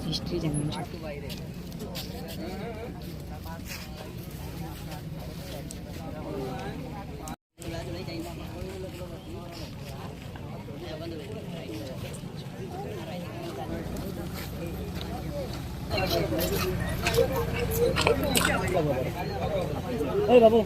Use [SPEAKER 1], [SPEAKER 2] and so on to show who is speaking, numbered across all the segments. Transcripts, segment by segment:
[SPEAKER 1] History জানেন এই বাবু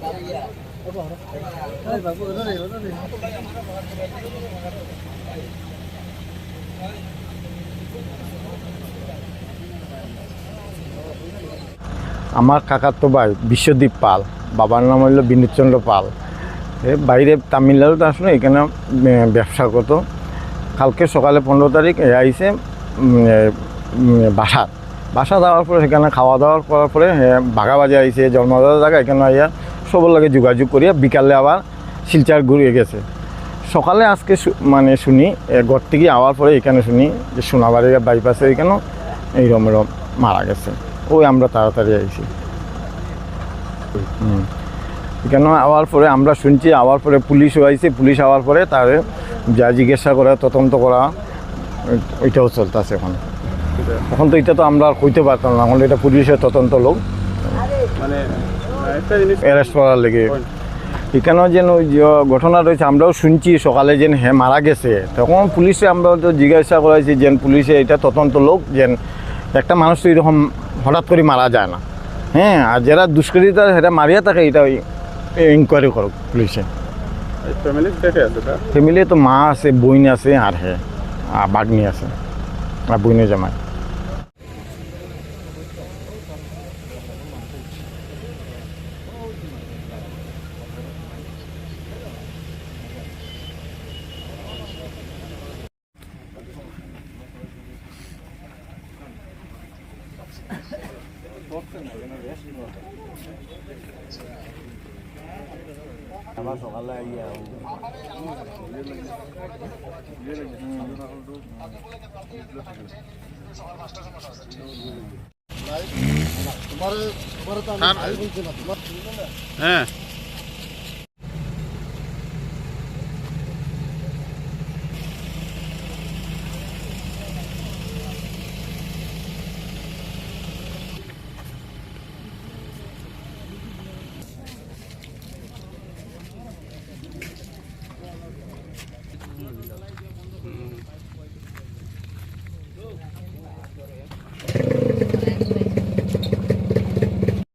[SPEAKER 2] আমার কাকাতো ভাই বিশ্বদীপ পাল, বাবার নাম হইল বিনোদচন্দ্র পাল। বাইরে তামিলনাড়ুতে আসলে এখানে ব্যবসা করতো। কালকে সকালে 15 তারিখ আইসে বাসা দেওয়ার পরে সেখানে খাওয়া দাওয়া করার পরে বাঘাবাজে আইসে জন্মদাতা জায়গা, এখানে আইয়া সবার লাগে যোগাযোগ করিয়া বিকালে আবার শিলচার ঘুরিয়ে গেছে। সকালে আজকে মানে শুনি ঘর থেকে আওয়ার পরে এখানে শুনি যে সোনাবাড়ির বাইপাসে এখানেও এইরকম মারা গেছে। ওই আমরা তাড়াতাড়ি আইছি। এখানে আওয়ার পরে আমরা শুনছি, আওয়ার পরে পুলিশও আইছে। পুলিশ আওয়ার পরে তার যা জিজ্ঞাসা করা, তদন্ত করা, ওইটাও চলতেছে এখন। এখন তো এটা তো আমরা কইতে পারতাম না, এখন এটা পুলিশের তদন্ত লোক মানে অ্যারেস্ট করার লেগে। এখানেও যেন ওই যে ঘটনা রয়েছে আমরাও শুনছি সকালে যেন মারা গেছে। তখন পুলিশে আমরা তো জিজ্ঞাসা করাইছি যে পুলিশে এটা তদন্ত লোক, যে একটা মানুষ তো এরকম হঠাৎ করে মারা যায় না। আর যারা দুষ্কৃতিতা সেটা মারিয়া থাকে, এটা ইনকোয়ারি করুক পুলিশে। ফ্যামিলি তো মা আছে, বইন আছে, আর বাগনি আছে, আর বইনে জামাই। আবার সকালে
[SPEAKER 3] হ্যাঁ